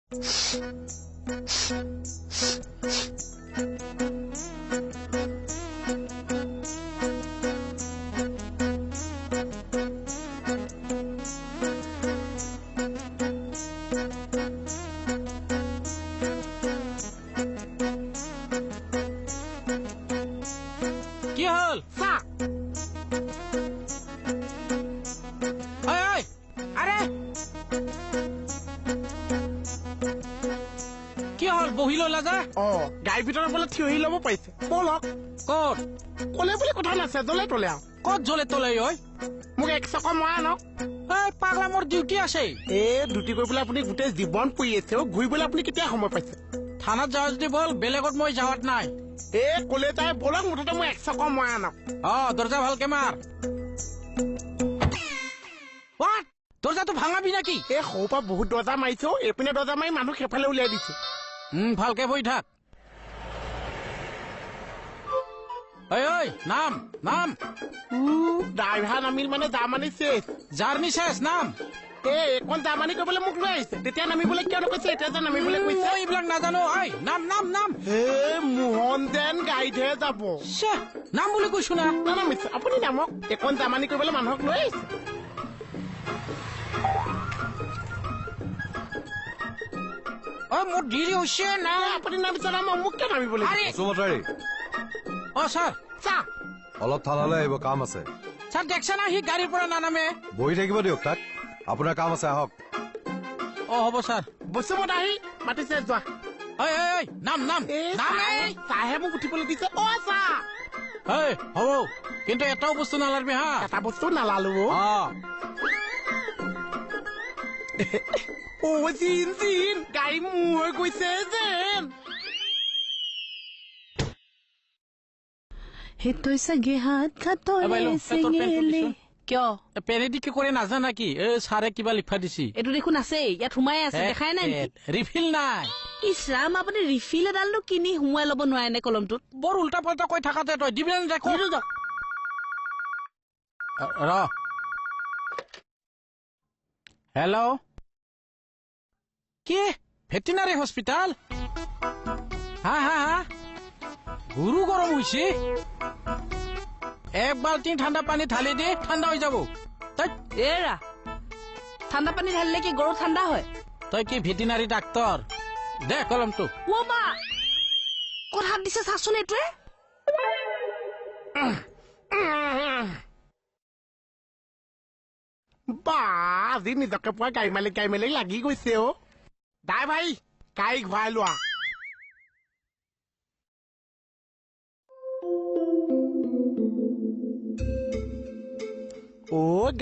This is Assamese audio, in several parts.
কি হল চাহ আৰে কি হল বহি ললা যা গাড়ীৰ ভিতৰত বোলে থিয় হৈ ল'ব পাৰিছে বলক কত কলে বুলি কথা নাছে দলে তলে আৰু কত জ্বলে তলে ঐ মোক 1 চকৰ মৰা আনক পাগলা মোৰ ডিউটি আছে ডিউটি কৰি পেলাই আপুনি গোটেই জীৱন পৰি আছে ঘূৰিবলৈ আপুনি কেতিয়া সময় পাইছে থানাত যাওঁ যদি বল বেলেগত মই যাৱাত নাই কলে তাই বলক মুঠতে মই 1 চকৰ মৰা আনক দৰজা ভালকে মাৰ দৰজাটো ভাঙাবি নাকি সৰুৰ পৰা বহুত দৰ্জা মাৰিছে এইপিনে দৰ্জা মাৰি মানুহ সেইফালে উলিয়াই দিছে ভালকে বহি থাক নাম নাম ড্ৰাইভাৰ নামিল মানে জাৰ্মানী শেষ জাৰ্নি শেষ নাম এইখন জাৰ্মানী কৰিবলৈ মোক লৈ আহিছে তেতিয়া নামিবলৈ কিয় নকৈছে এতিয়া যে নামিবলৈ কৈছে এইবিলাক নাজানো নাম নাম নাম মোহন যেন গাড়ীতহে যাব নাম বুলি কৈছো না নামিছে আপুনি নামক এইখন জাৰ্মানী কৰিবলৈ মানুহক লৈ আহিছে মোৰ দেৰি হৈছে না আপুনি নামিছে নাম মোক কিয় নামিবলৈ স্যার চাহ অলপ থানালৈ আহিব কাম আছে স্যার দেখছে না সি গাড়ীৰ পৰা নানামে বহি থাকিব দিয়ক তাক আপোনাৰ কাম আছে আহক হ'ব স্যাৰ বস্তুমত আহি মাতিছে যোৱা নাম নাম চাহে মোক উঠিবলৈ দিছে চাহ হ'ব কিন্তু এটাও বস্তু নালাৰবি হা এটা বস্তু নালালো জিন গাড়ী মোৰ হৈ গৈছে যেন হেতৈ চাগে হাত খাতলে চেঙেলে কিয় পেৰেডি কি কৰে নাজানা কি ছাৰে কিবা লিখা দিছি এইটো দেখোন আছে ইয়াত সোমাই আছে দেখাই নাই ৰিফিল নাই ইছৰাম আপুনি ৰিফিল এডালনো কিনি সোমাই ল'ব নোৱাৰে নে কলমটোত বৰ উল্টা পাল্টা কৈ থাকাতে তই দিবি নে দেখো হেল্ল' কি ভেটেনাৰী হস্পিটাল হা গুৰু গৰম হৈছে এক বাল্টি ঠাণ্ডা পানী ঢালি দি ঠাণ্ডা হৈ যাব এৰা ঠাণ্ডা পানী ঢালিলে কি গৰু ঠাণ্ডা হয় তই কি ভেটেনাৰী ডাক্তৰ দে কলমটো ক'ত হাত দিছে চাচোন এইটোৱে আজি নিজকে পোৱা গাড়ী মালিক লাগি গৈছে দাই ভাই গাড়ী ঘূৰাই লোৱা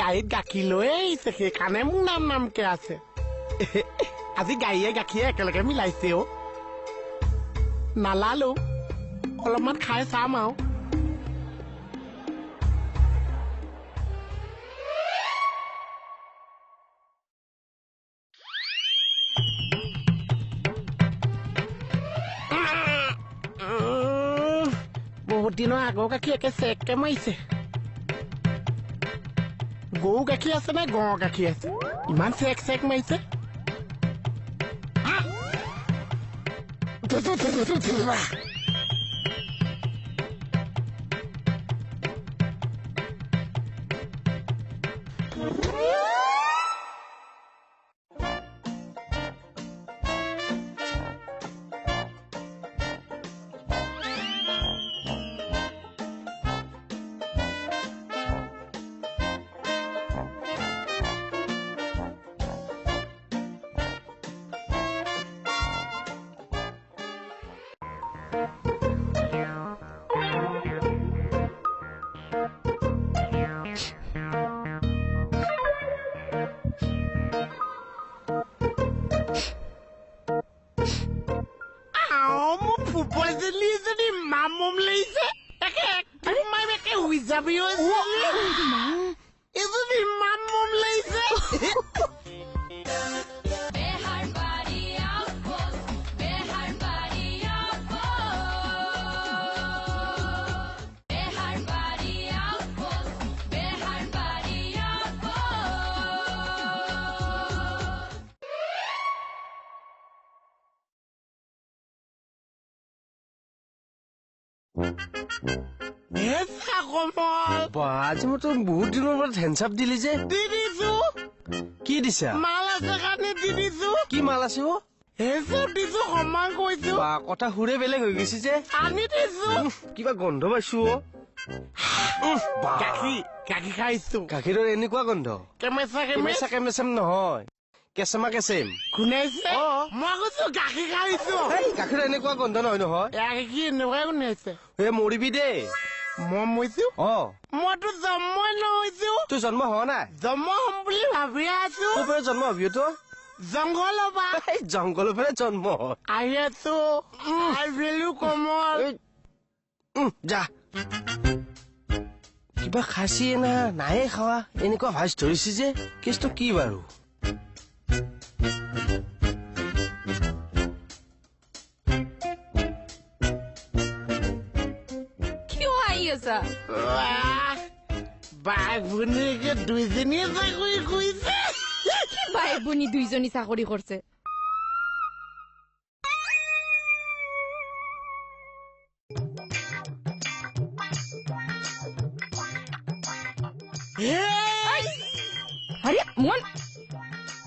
গাড়ীত গাখীৰ লৈ আহিছে সেইকাৰণে মোক নামকে আছে আজি গাড়ীয়ে গাখীৰে একেলগে মিলাইছে নালালো অলপমান খাই চাম আৰু বহুত দিনৰ আগৰ গাখীৰ একে চেককে মাৰিছে গৰু গাখীৰ আছে নে গঁৰ গাখীৰ আছে ইমান চেক মাৰিছে হেঁচা কমল বা আজি মই তোৰ বহুত দিনৰ পৰা হেণ্ডচাপ দিলি যে দি দিছো কি দিছা মাল আছে কাৰণে দি দিছো কি মাল আছে অ হেঁচা দিছো সমান কৈছো বা কথা সুৰে বেলেগ হৈ গৈছে যে আনি দিছো কিবা গন্ধ পাইছো অ গাখীৰ খাইছো গাখীৰৰ এনেকুৱা গন্ধ কেমেচা কেমেচা কেমেচাম নহয় কেঁচেমা কেঁচেম শুনাইছে মই কৈছো গাখীৰ খাইছো এই গাখীৰৰ এনেকুৱা গন্ধ নহয় নহয় গাখীৰ এনেকুৱাই শুনাইছে এই মৰিবি দেই মই মৰিছো অ মইতো জন্মই নহৈছো তোৰ জন্ম হোৱা নাই জন্ম হম বুলি ভাবি আছো তোৰ পৰা জন্ম হবি তো জংঘলৰ পৰা এই জংঘলৰ পৰা জন্ম হয় আহি আছো আইবেলো কমল যা কিবা খাইছিয়ে না নায়ে খাৱা এনেকুৱা ভাজ ধৰিছে যে কেছটো কি বাৰু কিয় আহি আছা বাই ভনীকে দুইজনীয়ে চাকৰি কৰিছে বাই ভনী দুইজনী চাকৰি কৰিছে আৰে মন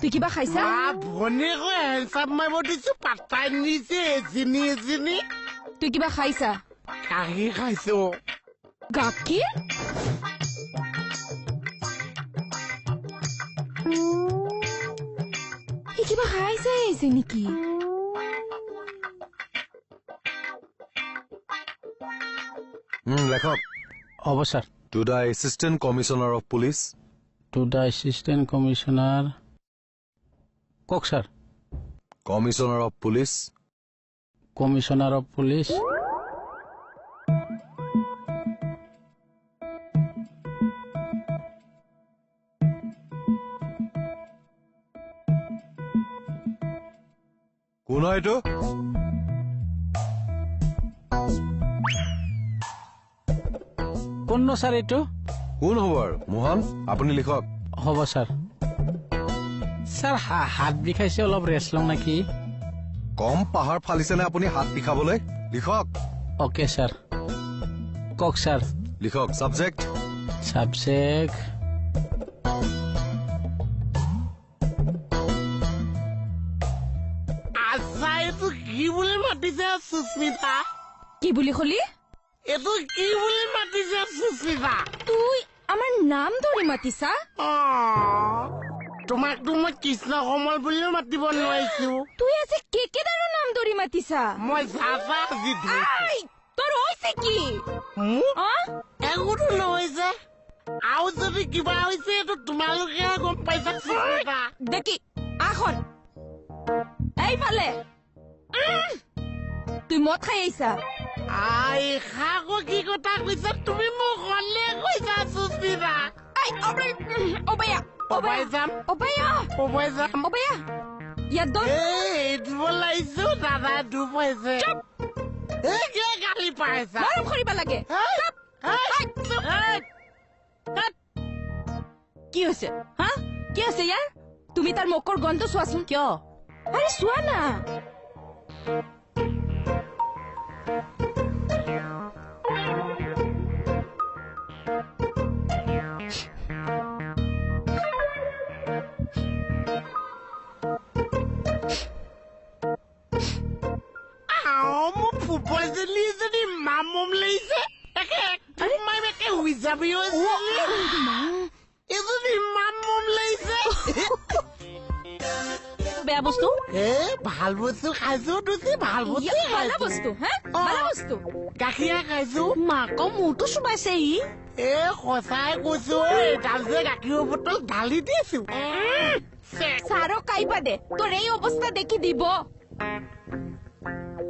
তুই কিবা খাইছা ভনীয়েকৈ হেলচাপ মাৰিব দিছো পাত্তাই নিছে এজনী তুই কিবা খাইছা গাখীৰ খাইছো গাখীৰ সি কিবা খাইছে আহিছে নেকি লেখক হ'ব sir to the assistant commissioner of police to the assistant commissioner কওক sir commissioner of police commissioner of police কোন হয় এইটো কোন ছাৰ এইটো কোন হ'ব আৰু মোহন আপুনি লিখক হ'ব ছাৰ ছাৰ হাত বিষাইছে অলপ ৰেষ্ট লওঁ নেকি কম পাহাৰ ফালিছেনে আপুনি হাত বিষাবলৈ লিখক অ'কে ছাৰ কওক ছাৰ লিখক ছাবজেক্ট ছাবজেক্ট আচ্ছা এইটো কি বুলি মাতিছে সুস্মিতা কি বুলি কলি এইটো কি বুলি মাতিছে সুস্মিতা তুই আমাৰ নাম ধৰি মাতিছা তোমাকতো মই কৃষ্ণ কমল বুলিও মাতিব নোৱাৰিছো তুই আজি কেকেদাৰৰ নাম ধৰি মাতিছা মই চাচা আজি আই, তোৰ হৈছে কি একোতো নহৈছে আৰু যদি কিবা হৈছে এইটো তোমালোকে গম পাইছা সুস্মিতা দেখি আখন এইফালে তুই মদ খাই আহিছা আই খাকো কি কথা কৈছা তুমি মোক হলে কৈছা সুস্মিতা অবয়া অবাই যাম অবয়া অবাই যাম অবয়া ইয়াত দৰ এইটো বলাইছো দাদা ডুব হৈছে এই গালি পাইছা মৰম কৰিব লাগে কি হৈছে হা কি হৈছে ইয়াৰ তুমি তাৰ মুখৰ গন্ধ চোৱাচোন কিয় আৰে চোৱা না মোৰ ফুপজনী যদি মামম লাগিছে মই একে শুই যাবি এজনী মামম লাগিছে বেয়া বস্তু ভাল বস্তু খাইছো তুই ভাল বস্তু ভালা বস্তু হা ভালা বস্তু গাখীৰ খাইছো মাক মূৰটো চুবাইছে ই সঁচাই কৈছো তাৰ যে গাখীৰৰ বটল ঢালি দিছো চাৰক কাইবা দে তোৰ এই অৱস্থা দেখি দিব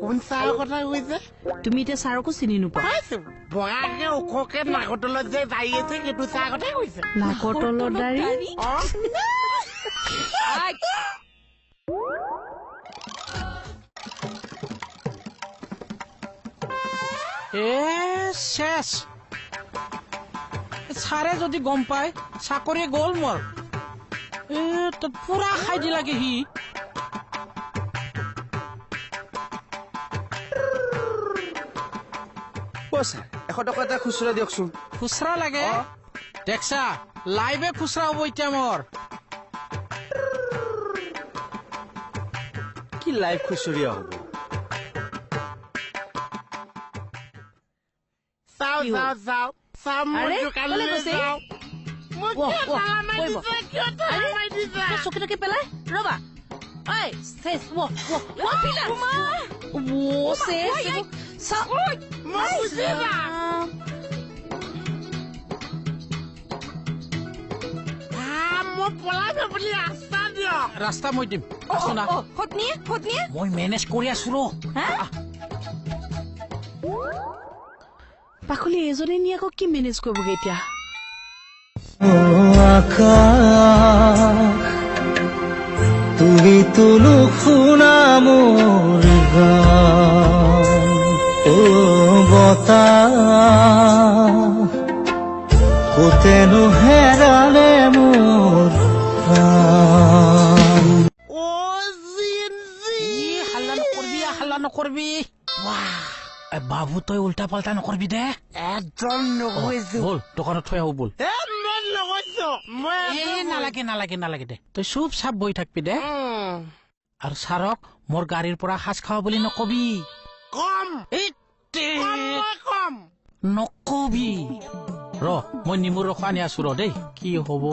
কোন চাৰৰ কথা কৈছে তুমি এতিয়া চাৰকো চিনি নোপোৱা পাইছো বগাকে ওখকে নাকৰ তলত যে দাড়ি আছে সেইটো চাৰ কথাই কৈছে নাকৰ তলত দাড়ি শেষ ছাৰে যদি গম পায় চাকৰি গ'ল মোৰ পুৰা খাই দিলাগে সি ছাৰ 100 টকা এটা খুচুৰা দিয়কচোন খুচৰা লাগে দেখছা লাইভে খুচৰা হ'ব এতিয়া মোৰ কি লাইভ খুচুৰীয়া হ'ব চাও চাও চাও চাও মোৰ আৰে, দোকানলৈ ক'লে গৈছে? যাও মোক ৱাহ, কিয় ৱাহ, তালা মাৰি ৱাহ, দিছে কিয় তালা মাৰি দিছে চকীটাকে পেলাই ৰবা ঐ চেচ পিনা চেচ মই বুজি যাম মই পলাইছে বুলি আশ্বাস দিয়ক ৰাস্তা মই দিম আছো না সতনিয়ে মই মেনেজ কৰি আছো ৰ পাখলি এজনে নি আকৌ কি মেনেজ কৰিবগে এতিয়া তুমি তুলু শুনা মোৰ গান ও বতাহ কোতেনো হেৰালে মোৰ প্ৰাণ হাল্লা নকৰবি বাবু তই উল্টা পাল্টা নকৰবি দে একদম নকৈছো বল দোকানত থৈ আহো বল মই নকৈছো নালাগে দে তই চুপ চাপ বহি থাকবি দে আৰু ছাৰক মোৰ গাড়ীৰ পৰা সাজ খাৱা বুলি নকবি কম কম নকবি ৰ মই নিমুৰ ৰস আনি আছো ৰ দেই কি হব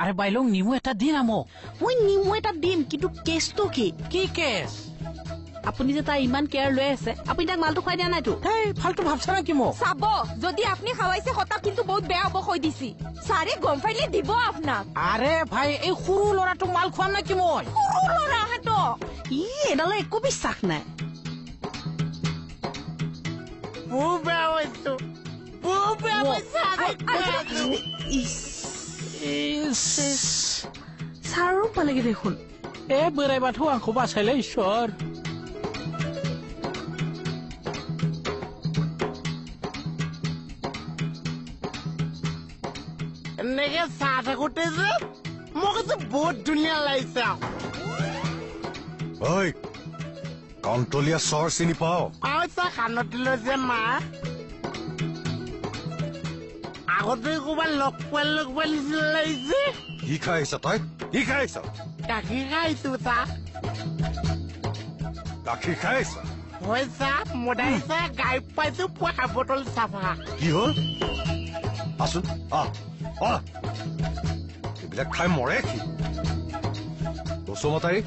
আৰে বাইলং নিমু এটা দি না মোক মই নিমু এটা দিম কিন্তু কেছটো কি কি কেছ আপুনি যে তাৰ ইমান কেয়াৰ লৈ আছে আপুনি তাক মালটো খুৱাই দিয়া নাইতো হেই ফাল্টু ভাবছা নেকি মোক চাব যদি আপনি খাওয়াইছে হতা কিন্তু বহুত বেয়া হব কৈ দিছি সারে গম পাইলে দিব আপনাক আৰে ভাই এই সৰু ল'ৰাটোক মাল খুৱাম নেকি মই সৰু লৰা হেতো ই এডালে একো বিশ্বাস নাই বহুত বেয়া হৈছো বহুত বেয়া হৈছে ছাৰো পালেগে দেখোন এ बोराइ बाथौ आंखौ बासायलै इसोर এনেকে চাহ থাকোতে যে মোক যে বহুত ধুনীয়া লাগিছে ঐ কণ্টলীয়া চৰ চিনি পাও পাইছা কাণত দিলে যে মা আগতে ক'ৰবাত লগ পোৱা নিচিনা লাগিছে কি খাই আহিছ তই কি খাই আহিছ গাখীৰ খাইছো চাহ গাখীৰ খাই আহিছ হৈছা মদাইছা গাই পাইছো পঢ়া বটল চাফা কি হ'ল আছোন এইবিলাক খাই মৰে কি বসুমতাৰী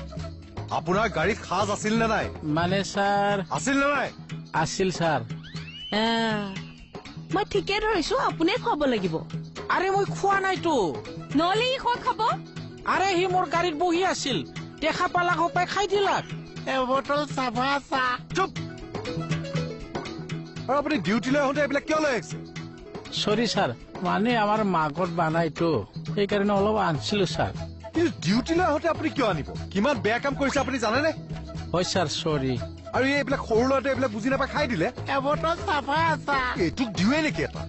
আপোনাৰ গাড়ীত সাজ আছিল নে নাই মানে ছাৰ আছিল নে নাই আছিল ছাৰ মই ঠিকে ধৰিছো আপুনিয়ে খুৱাব লাগিব আৰে মই খোৱা নাইতো নহলে ই ক'ত খাব আৰে সি মোৰ গাড়ীত বহি আছিল দেখা পালা সোপাই খাই দিলাক এবটল চাফা চাহ চুপ আৰু আপুনি ডিউটিলৈ আহোঁতে এইবিলাক কিয় লৈ আহিছে চৰি ছাৰ মানে আমাৰ মাঘত বানাইতো সেইকাৰণে অলপ আনিছিলো ছাৰ কিন্তু ডিউটিলৈ আহোঁতে আপুনি কিয় আনিব কিমান বেয়া কাম কৰিছে আপুনি জানেনে হয় ছাৰ চৰি আৰু এইবিলাক সৰু ল'ৰাটোৱে এইবিলাক বুজি নাপাই খাই দিলে এবটল চাফা চাহ এইটোক দিওঁৱে নেকি এটা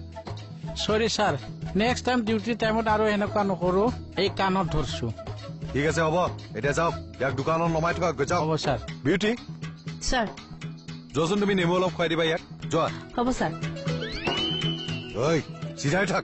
চৰি ছাৰ নেক্সট টাইম ডিউটি টাইমত আৰু এনেকুৱা নকৰো এই কাণত ধৰছো ঠিক আছে হ'ব এতিয়া যাওক ইয়াক দোকানত নমাই থকা যাওক হ'ব ছাৰ বিউটি ছাৰ যোৱাচোন তুমি নেমু অলপ খুৱাই দিবা ইয়াক যোৱা হ'ব ছাৰ ঐ চিধাই থাক